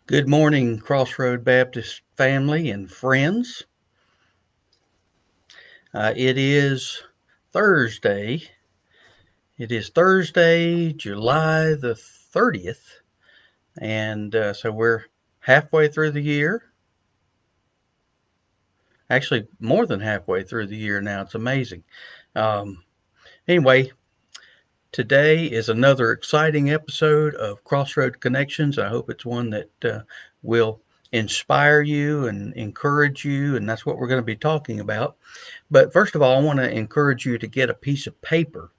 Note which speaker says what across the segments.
Speaker 1: Good morning, Crossroad Baptist family and friends. It is Thursday. It is Thursday, July the 30th, and so we're halfway through the year. Actually, more than halfway through the year now. It's amazing. Um, anyway, today is another exciting episode of Crossroad Connections. I hope it's one that will inspire you and encourage you, and that's what we're going to be talking about. But first of all, I want to encourage you to get a piece of paper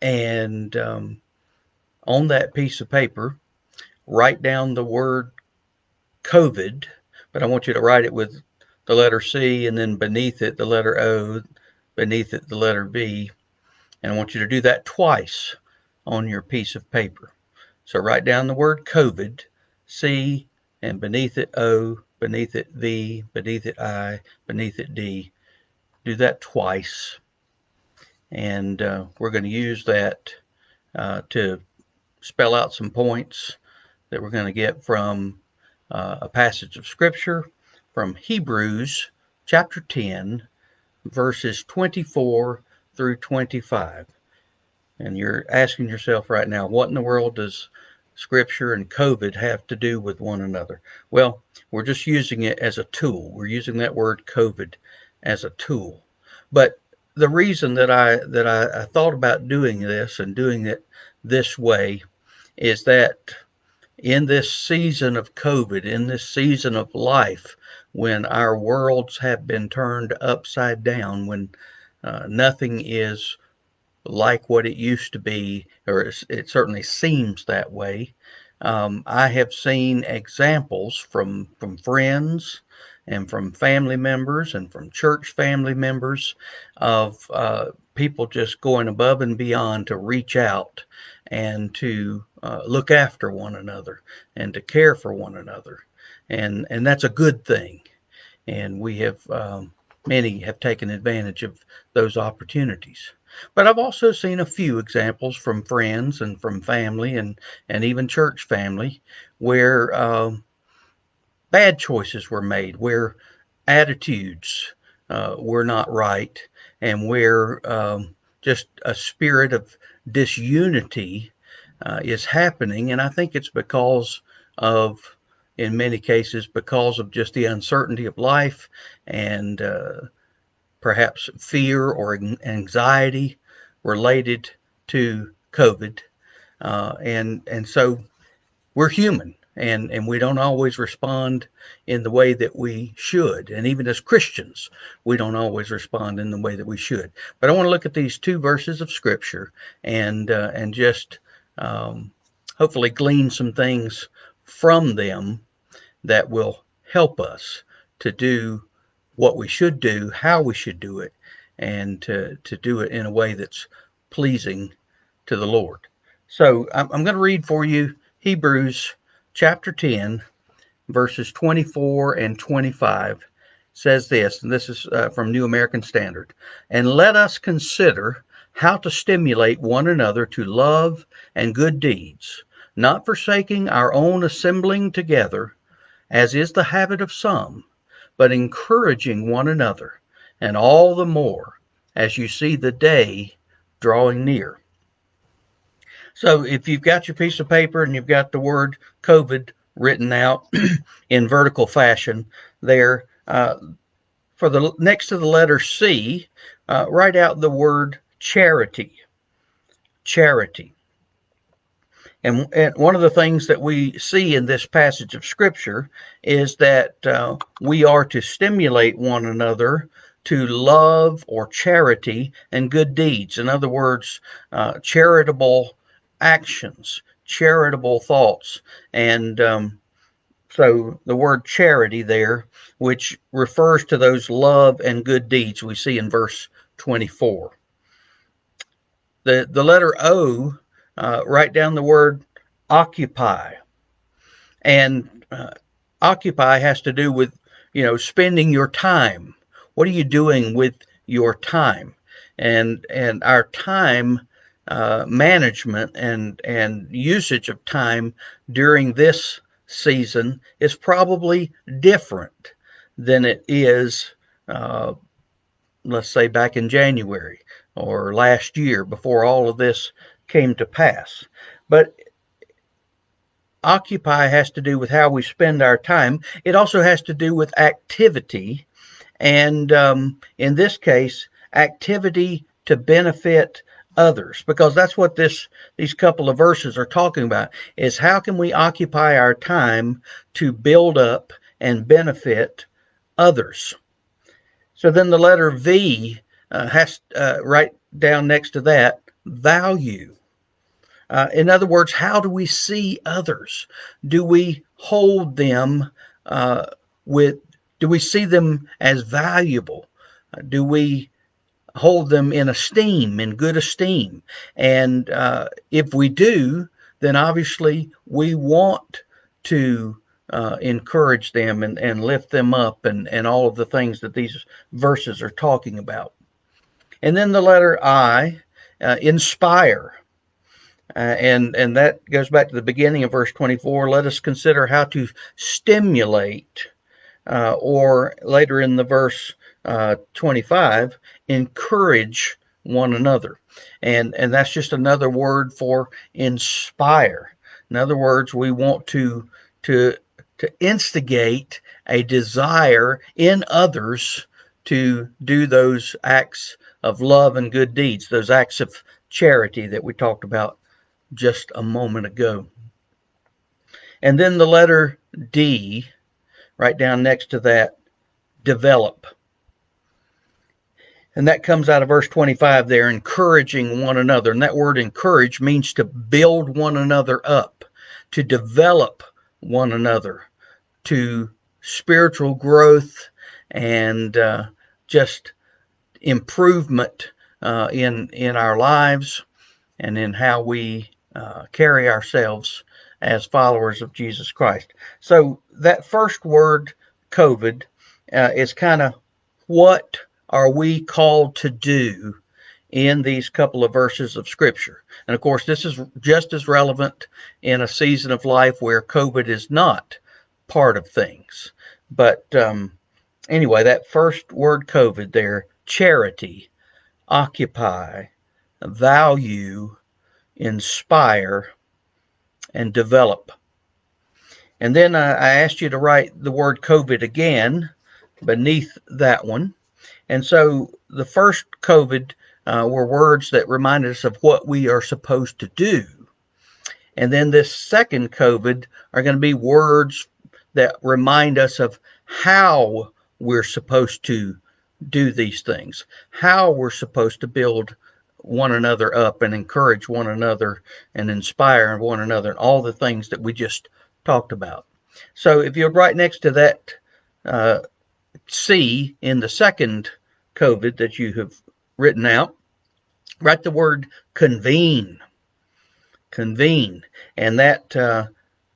Speaker 1: and on that piece of paper, write down the word COVID, but I want you to write it with the letter C and then beneath it the letter O, beneath it the letter V. And I want you to do that twice on your piece of paper. So write down the word COVID, C, and beneath it O, beneath it V, beneath it I, beneath it D. Do that twice. And we're going to use that to spell out some points that we're going to get from a passage of Scripture from Hebrews chapter 10, verses 24 through 25. And you're asking yourself right now, what in the world does Scripture and COVID have to do with one another? Well, we're just using it as a tool. We're using that word COVID as a tool. But the reason that I thought about doing this and doing it this way is that in this season of COVID, in this season of life, when our worlds have been turned upside down, when nothing is like what it used to be, or it certainly seems that way. I have seen examples from friends and from family members and from church family members of people just going above and beyond to reach out and to look after one another and to care for one another. And that's a good thing. And we have, many have taken advantage of those opportunities. But I've also seen a few examples from friends and from family and even church family where bad choices were made, where attitudes were not right, and where just a spirit of disunity is happening. And I think it's because of, in many cases, because of just the uncertainty of life and perhaps fear or anxiety related to COVID. And so we're human, and we don't always respond in the way that we should. And even as Christians, we don't always respond in the way that we should. But I want to look at these two verses of Scripture and just hopefully glean some things from them that will help us to do what we should do, how we should do it, and to do it in a way that's pleasing to the Lord. So I'm going to read for you Hebrews chapter 10, verses 24 and 25. Says this, and this is from New American Standard. And let us consider how to stimulate one another to love and good deeds, not forsaking our own assembling together, as is the habit of some, but encouraging one another, and all the more as you see the day drawing near. So if you've got your piece of paper and you've got the word COVID written out in vertical fashion there, for the next to the letter C, write out the word charity. Charity. And one of the things that we see in this passage of Scripture is that we are to stimulate one another to love or charity and good deeds. In other words, charitable actions, charitable thoughts. And so the word charity there, which refers to those love and good deeds we see in verse 24. The letter O, write down the word occupy. And occupy has to do with, spending your time. What are you doing with your time? And our time management and usage of time during this season is probably different than it is, let's say, back in January or last year before all of this came to pass. But occupy has to do with how we spend our time. It also has to do with activity, and in this case, activity to benefit others, because that's what these couple of verses are talking about, is how can we occupy our time to build up and benefit others. So then the letter V has right down next to that, value. In other words, how do we see others? Do we hold them uh, with, do we see them as valuable? Do we hold them in esteem, in good esteem? And if we do, then obviously we want to encourage them and lift them up, and all of the things that these verses are talking about. And then the letter I, inspire. And that goes back to the beginning of verse 24. Let us consider how to stimulate, or later in the verse 25, encourage one another. And that's just another word for inspire. In other words, we want to to instigate a desire in others to do those acts of love and good deeds, those acts of charity that we talked about just a moment ago. And then the letter D, right down next to that, develop. And that comes out of verse 25 there, encouraging one another. And that word encourage means to build one another up, to develop one another, to spiritual growth and just improvement in our lives and in how we carry ourselves as followers of Jesus Christ. So that first word, COVID, is kind of what are we called to do in these couple of verses of Scripture. And of course, this is just as relevant in a season of life where COVID is not part of things. But anyway, that first word, COVID, there, charity, occupy, value, inspire, and develop. And then I asked you to write the word COVID again beneath that one. And so the first COVID were words that reminded us of what we are supposed to do. And then this second COVID are going to be words that remind us of how we're supposed to do these things, how we're supposed to build one another up and encourage one another and inspire one another, and all the things that we just talked about. So if you're right next to that C in the second COVID that you have written out, write the word convene. Convene. And that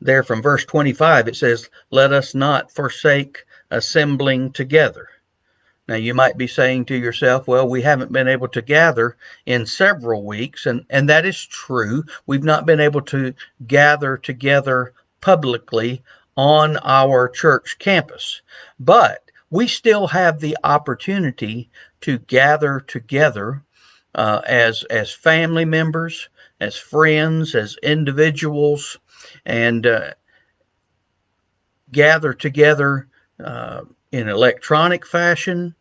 Speaker 1: there from verse 25, it says, let us not forsake assembling together. Now, you might be saying to yourself, well, we haven't been able to gather in several weeks, and that is true. We've not been able to gather together publicly on our church campus, but we still have the opportunity to gather together as family members, as friends, as individuals, and gather together in electronic fashion,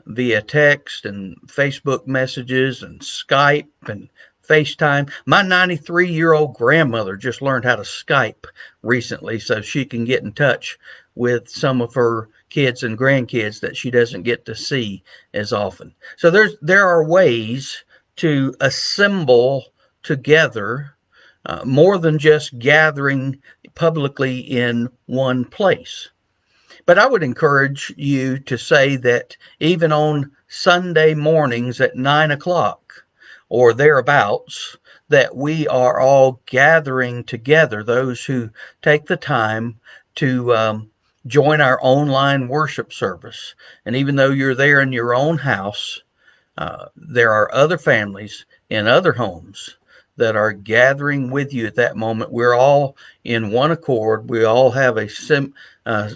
Speaker 1: via text and Facebook messages and Skype and FaceTime. My 93-year-old grandmother just learned how to Skype recently so she can get in touch with some of her kids and grandkids that she doesn't get to see as often. So there are ways to assemble together, more than just gathering publicly in one place. But I would encourage you to say that even on Sunday mornings at 9 o'clock or thereabouts, that we are all gathering together, those who take the time to join our online worship service. And even though you're there in your own house, there are other families in other homes that are gathering with you at that moment. We're all in one accord. We all have a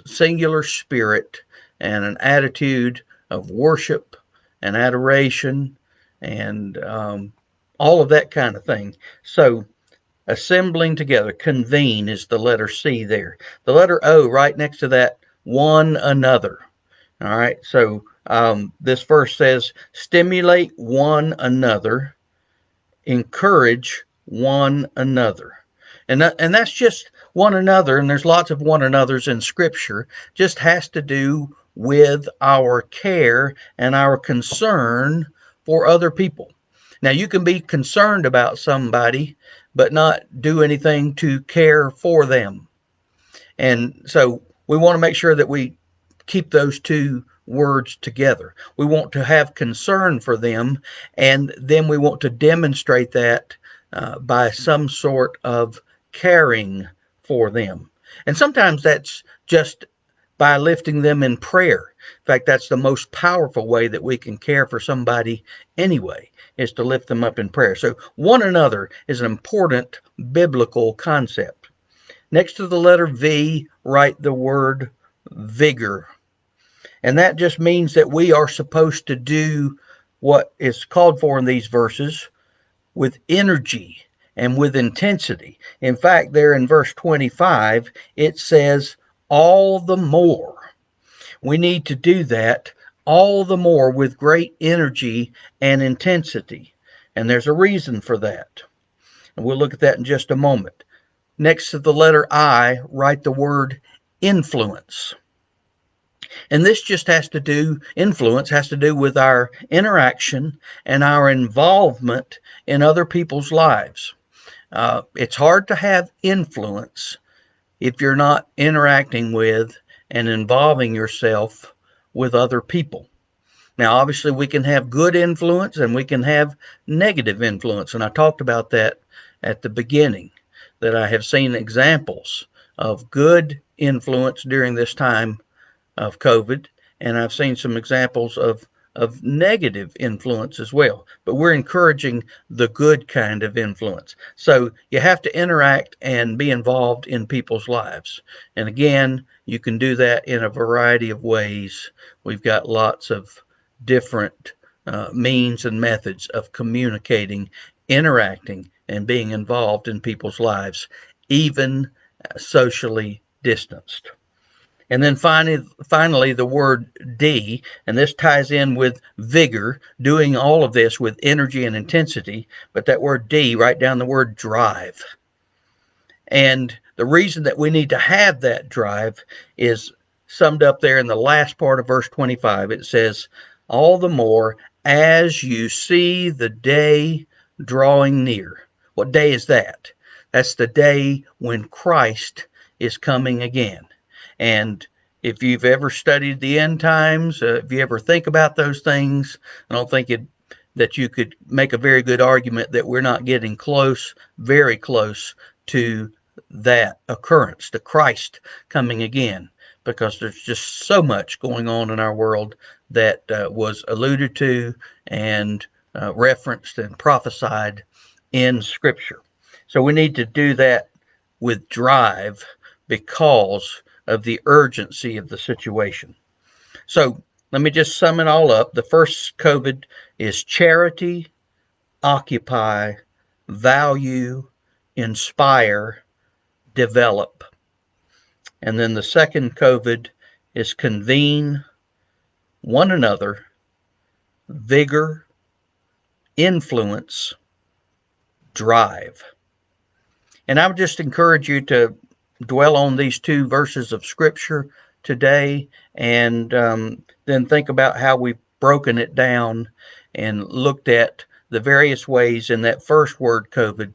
Speaker 1: singular spirit and an attitude of worship and adoration and all of that kind of thing. So, assembling together, convene is the letter C there. The letter O right next to that, one another. All right, so this verse says, stimulate one another, encourage one another. And that's just one another, and there's lots of one another's in Scripture, just has to do with our care and our concern for other people. Now, you can be concerned about somebody, but not do anything to care for them. And so we want to make sure that we keep those two words together. We want to have concern for them, and then we want to demonstrate that by some sort of caring for them. And sometimes that's just by lifting them in prayer. In fact, that's the most powerful way that we can care for somebody anyway, is to lift them up in prayer. So one another is an important biblical concept. Next to the letter V, write the word vigor. And that just means that we are supposed to do what is called for in these verses with energy and with intensity. In fact, there in verse 25, it says, all the more. We need to do that all the more with great energy and intensity. And there's a reason for that. And we'll look at that in just a moment. Next to the letter I, write the word influence. And this just influence has to do with our interaction and our involvement in other people's lives. It's hard to have influence if you're not interacting with and involving yourself with other people. Now, obviously, we can have good influence and we can have negative influence. And I talked about that at the beginning, that I have seen examples of good influence during this time of COVID, and I've seen some examples of negative influence as well. But we're encouraging the good kind of influence. So you have to interact and be involved in people's lives. And again, you can do that in a variety of ways. We've got lots of different means and methods of communicating, interacting, and being involved in people's lives, even socially distanced. And then finally, the word D, and this ties in with vigor, doing all of this with energy and intensity. But that word D, write down the word drive. And the reason that we need to have that drive is summed up there in the last part of verse 25. It says, all the more as you see the day drawing near. What day is that? That's the day when Christ is coming again. And if you've ever studied the end times, if you ever think about those things, I don't think that you could make a very good argument that we're not getting close, very close to that occurrence, to Christ coming again, because there's just so much going on in our world that was alluded to and referenced and prophesied in Scripture. So we need to do that with drive because of the urgency of the situation. So let me just sum it all up. The first COVID is charity, occupy, value, inspire, develop. And then the second COVID is convene, one another, vigor, influence, drive. And I would just encourage you to dwell on these two verses of Scripture today, and then think about how we've broken it down and looked at the various ways in that first word, COVID.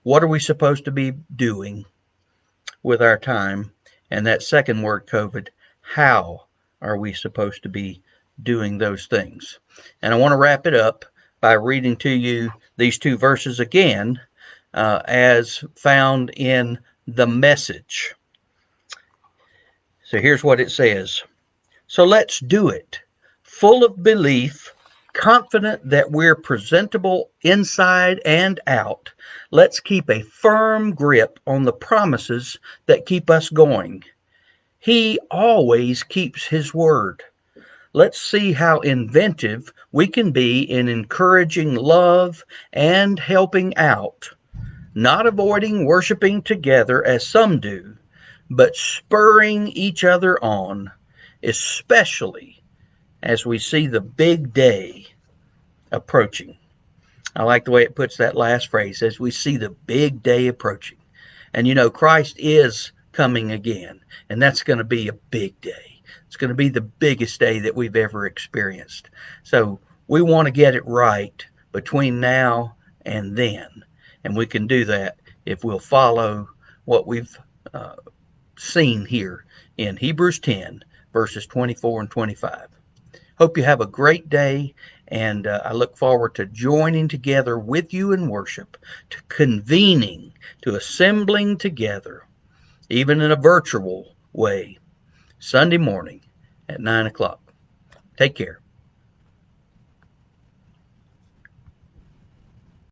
Speaker 1: What are we supposed to be doing with our time? And that second word, COVID, how are we supposed to be doing those things? And I want to wrap it up by reading to you these two verses again, as found in the Message. So here's what it says. So let's do it, full of belief, Confident that we're presentable inside and out, let's keep a firm grip on the promises that keep us going. He always keeps his word. Let's see how inventive we can be in encouraging love and helping out, not avoiding worshiping together as some do, but spurring each other on, especially as we see the big day approaching. I like the way it puts that last phrase, as we see the big day approaching. And you know, Christ is coming again, and that's going to be a big day. It's going to be the biggest day that we've ever experienced. So we want to get it right between now and then. And we can do that if we'll follow what we've uh, seen here in Hebrews 10, verses 24 and 25. Hope you have a great day, and I look forward to joining together with you in worship, to convening, to assembling together, even in a virtual way, Sunday morning at 9 o'clock. Take care.